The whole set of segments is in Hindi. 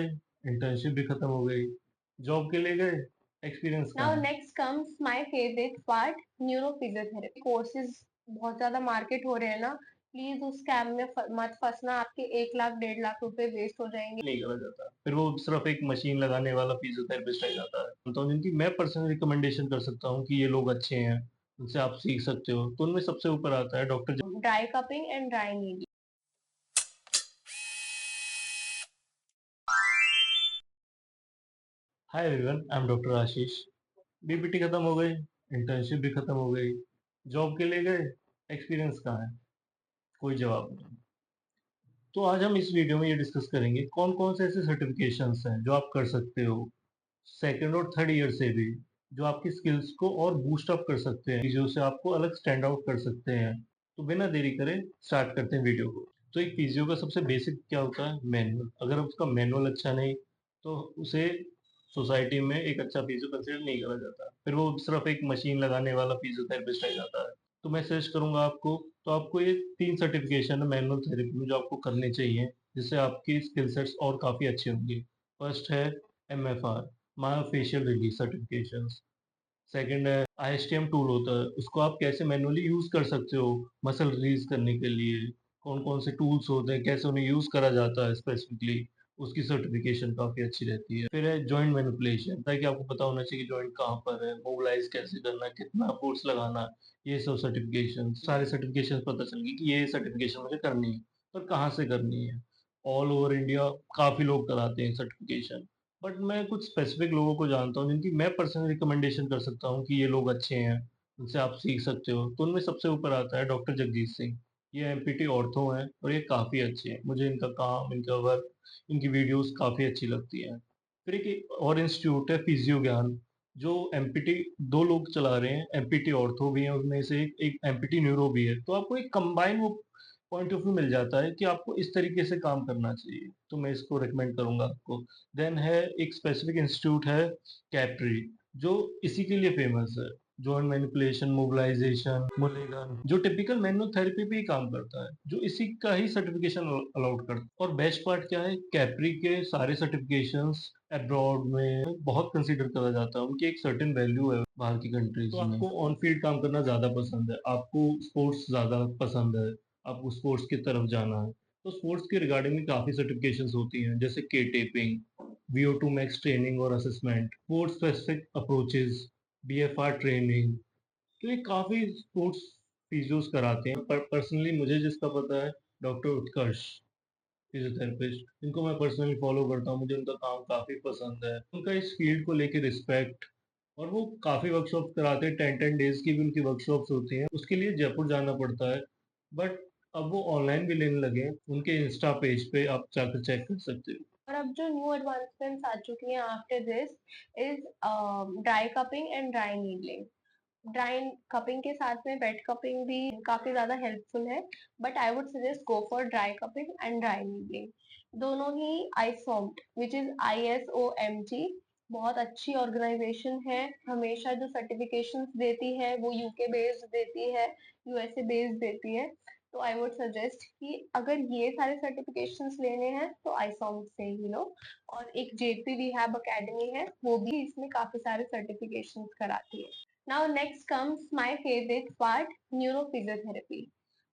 इंटर्नशिप भी खत्म हो गई, जॉब के लिए गए, एक्सपीरियंस Now कहाँ है? next comes my favorite part, neurophysiotherapy courses बहुत ज्यादा मार्केट हो रहे हैं ना, प्लीज उस स्कैम में मत फंसना, आपके 1 लाख 1.5 लाख रुपए वेस्ट हो जाएंगे। नहीं करा जाता, फिर वो सिर्फ एक मशीन लगाने वाला फिजियोथेरेपिस्ट रह जाता है। तो जिनकी मैं पर्सनल रिकमेंडेशन कर सकता हूँ कि ये लोग अच्छे हैं, उनसे आप सीख सकते हो, तो उनमें सबसे ऊपर आता है doctor. Dry cupping and dry needling. Hi everyone, I am doctor Ashish. BPT खत्म हो गई, इंटर्नशिप भी खत्म हो गई, जॉब के लिए गए, एक्सपीरियंस कहाँ है? कोई जवाब नहीं। तो आज हम इस वीडियो में ये डिस्कस करेंगे कौन कौन से ऐसे सर्टिफिकेशंस हैं जो आप कर सकते हो सेकंड और थर्ड ईयर से भी, जो आपकी स्किल्स को और बूस्ट अप कर सकते हैं, चीजों से आपको अलग स्टैंड आउट कर सकते हैं। तो बिना देरी करे स्टार्ट करते हैं वीडियो को। तो एक फिजियो का सबसे बेसिक क्या होता है? मैनुअल। अगर उसका मैनुअल अच्छा नहीं तो उसे सोसाइटी में एक अच्छा फिजियो कंसिडर नहीं करा जाता, फिर वो सिर्फ एक मशीन लगाने वाला फिजियोथेरेपिस्ट रह जाता है। तो मैं सजेस्ट करूंगा आपको, तो आपको ये 3 सर्टिफिकेशन है मैनुअल थेरेपी में जो आपको करने चाहिए, जिससे आपकी स्किल सेट्स और काफी अच्छी होंगी। फर्स्ट है MFR, myofascial release certification. Second है ISTM टूल होता है, उसको आप कैसे मैनुअली यूज कर सकते हो मसल रिलीज करने के लिए, कौन कौन से टूल्स होते हैं, कैसे उन्हें यूज करा जाता है स्पेसिफिकली, उसकी सर्टिफिकेशन काफी अच्छी रहती है। फिर है जॉइंट मैनिपुलेशन, ताकि आपको पता होना चाहिए कि जॉइंट कहाँ पर है, मोबिलाइज कैसे करना है, कितना फोर्स लगाना है। ये सब सर्टिफिकेशन, सारे सर्टिफिकेशन पता चल गई कि ये सर्टिफिकेशन मुझे करनी है, पर कहाँ से करनी है। ऑल ओवर इंडिया काफी लोग कराते हैं सर्टिफिकेशन, बट मैं कुछ स्पेसिफिक लोगों को जानता हूँ जिनकी मैं पर्सनल रिकमेंडेशन कर सकता हूँ कि ये लोग अच्छे हैं, उनसे आप सीख सकते हो। तो उनमें सबसे ऊपर आता है डॉक्टर जगजीत सिंह। ये एमपीटी ऑर्थो हैं और ये काफ़ी अच्छे हैं, मुझे इनका काम, इनका वर्क, इनकी वीडियोस काफ़ी अच्छी लगती हैं। फिर एक और इंस्टीट्यूट है फिजियो ज्ञान, जो एमपीटी दो लोग चला रहे हैं, एमपीटी ऑर्थो भी है उनमें से, एक एमपीटी न्यूरो भी है। तो आपको एक कंबाइन वो पॉइंट ऑफ व्यू मिल जाता है कि आपको इस तरीके से काम करना चाहिए, तो मैं इसको रिकमेंड करूंगा आपको। देन है एक स्पेसिफिक इंस्टीट्यूट है कैप्री, जो इसी के लिए फेमस है। जॉइंट मैनिपुलेशन, मोबिलाइजेशन, मुलेगन, जो टिपिकल मैनुअल थेरेपी पे ही काम करता है, जो इसी का ही सर्टिफिकेशन अलाउड करता है। और बेस्ट पार्ट क्या है, कैप्री के सारे सर्टिफिकेशंस अब्रॉड में बहुत कंसीडर करा जाता है, उनकी एक सर्टेन वैल्यू है बाहर की कंट्रीज में। तो आपको ऑन फील्ड काम करना ज्यादा पसंद है, आपको स्पोर्ट्स ज्यादा पसंद है, आपको स्पोर्ट्स की तरफ जाना है, तो स्पोर्ट्स के रिगार्डिंग में काफी सर्टिफिकेशंस होती हैं, जैसे के टेपिंग, VO2 मैक्स ट्रेनिंग और assessment, sports specific approaches, BFR training. तो ये काफी स्पोर्ट्स फिजियोस कराते हैं। पर पर्सनली मुझे जिसका पता है, डॉक्टर उत्कर्ष फिजियोथेरेपिस्ट, इनको मैं पर्सनली फॉलो करता हूँ, मुझे उनका काम काफी पसंद है। उनका इस फील्ड को लेके रिस्पेक्ट, और वो काफी वर्कशॉप कराते हैं, 10 10 डेज की भी उनकी वर्कशॉप्स होती हैं, उसके लिए जयपुर जाना पड़ता है। बट अब वो ऑनलाइन भी लेने लगे हैं, उनके इंस्टा पेज पे आप जाकर चेक कर सकते हो। और अब जो न्यू एडवांसमेंट्स आ चुकी हैं after this is dry cupping and dry needling. Dry cupping के साथ में वेट कपिंग भी काफी ज्यादा हेल्पफुल है, but I would suggest go for dry cupping and dry needling. दोनों ही आईसोम्ड विच इज ISOMT बहुत अच्छी ऑर्गेनाइजेशन है, हमेशा जो सर्टिफिकेशंस देती है वो यूके बेस्ड देती है, USA बेस्ड देती है। तो आई वुड सजेस्ट कि अगर ये सारे सर्टिफिकेशंस लेने हैं तो आईसोम्ड से ही लो। और एक JP रिहैब अकेडमी है, वो भी इसमें काफी सारे सर्टिफिकेशंस कराती है। Now next comes my favorite part, neurophysiotherapy.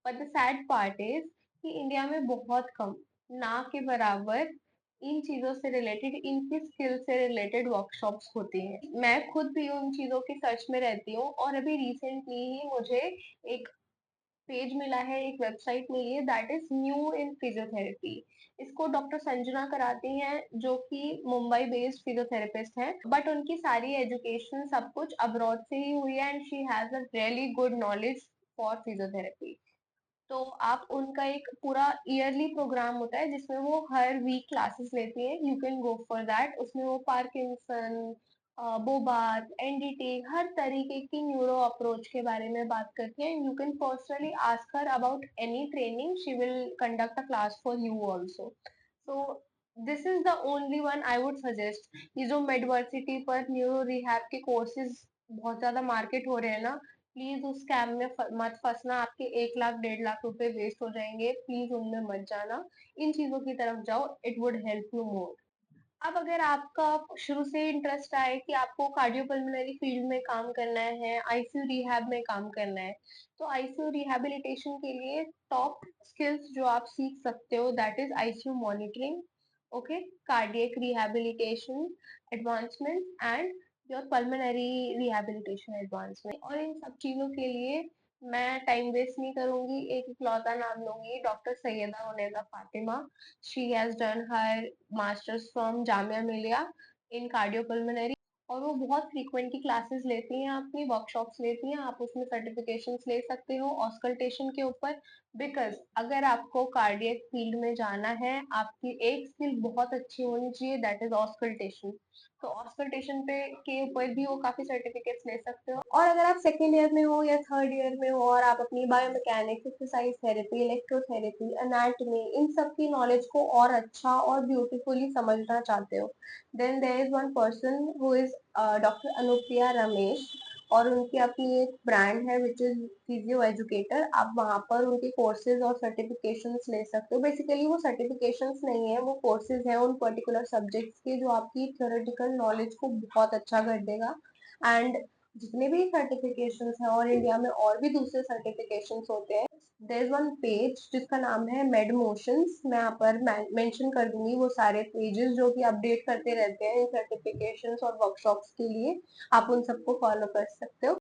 But the sad part is कि इंडिया में बहुत कम, ना के बराबर इन चीजों से रिलेटेड, इनकी स्किल से रिलेटेड वर्कशॉप्स होती हैं। मैं खुद भी उन चीजों की सर्च में रहती हूँ, और अभी रिसेंटली ही मुझे एक पेज मिला है, एक वेबसाइट मिली है, that is new in physiotherapy. इसको डॉक्टर संजना कराती हैं, जो कि मुंबई बेस्ड फिजियोथेरेपिस्ट है, बट उनकी सारी एजुकेशन सब कुछ अब्रॉड से ही हुई है, and she has a really good knowledge for physiotherapy. तो आप उनका एक पूरा ईयरली प्रोग्राम होता है जिसमें वो हर वीक क्लासेस लेती है, you can go for that. उसमें वो पार्किंसन, बोबात, एनडीटी, हर तरीके की न्यूरो अप्रोच के बारे में बात करती है। You can personally ask her about any training, she will conduct a class for you also. So this is the only one I would suggest. ये जो मेडवर्सिटी पर न्यूरो रिहैब के कोर्सेज बहुत ज्यादा मार्केट हो रहे हैं ना, प्लीज उस स्कैम में मत फंसना, आपके 1 लाख 1.5 लाख रुपए वेस्ट हो जाएंगे, प्लीज उनमें मत जाना, इन चीजों की तरफ जाओ, it would help you more. अब अगर आपका शुरू से इंटरेस्ट आए कि आपको कार्डियोपल्मोनरी फील्ड में काम करना है, आईसीयू रिहैब में काम करना है, तो आईसीयू रिहैबिलिटेशन के लिए टॉप स्किल्स जो आप सीख सकते हो that is ICU monitoring, okay, cardiac rehabilitation advancement and your pulmonary rehabilitation advancement. और इन सब चीजों के लिए मैं टाइम वेस्ट नहीं करूंगी, एक इकलौता नाम लूंगी, doctor Syeda Unaiza Fatima. She has done her masters from Jamia Millia in cardiopulmonary, और वो बहुत फ्रीक्वेंटली क्लासेस लेती हैं, अपनी वर्कशॉप्स लेती हैं, आप उसमें सर्टिफिकेशंस ले सकते हो ऑस्कल्टेशन के ऊपर। बिकॉज अगर आपको कार्डियक फील्ड में जाना है, आपकी एक स्किल बहुत अच्छी होनी चाहिए दैट इज ऑस्कल्टेशन। तो ऑस्कल्टेशन पे के ऊपर भी वो काफी सर्टिफिकेट्स ले सकते हो। और अगर आप सेकेंड ईयर में हो या थर्ड ईयर में हो और आप अपनी biomechanics, exercise therapy, electrotherapy, anatomy, इन सब की नॉलेज को और अच्छा और ब्यूटीफुली समझना चाहते हो, then there is one person who is doctor Anupriya Ramesh, और उनकी अपनी एक ब्रांड है विच इज फिजियो एजुकेटर। आप वहां पर उनके कोर्सेज और सर्टिफिकेशंस ले सकते हो। बेसिकली वो सर्टिफिकेशंस नहीं है, वो कोर्सेज है उन पर्टिकुलर सब्जेक्ट्स के जो आपकी थ्योरेटिकल नॉलेज को बहुत अच्छा कर देगा। एंड जितने भी सर्टिफिकेशंस हैं, और इंडिया में और भी दूसरे सर्टिफिकेशंस होते हैं, देयर इज वन पेज जिसका नाम है मेड मोशंस, मैं यहाँ पर मेंशन कर दूंगी वो सारे पेजेस जो कि अपडेट करते रहते हैं इन सर्टिफिकेशंस और वर्कशॉप्स के लिए, आप उन सबको फॉलो कर सकते हो।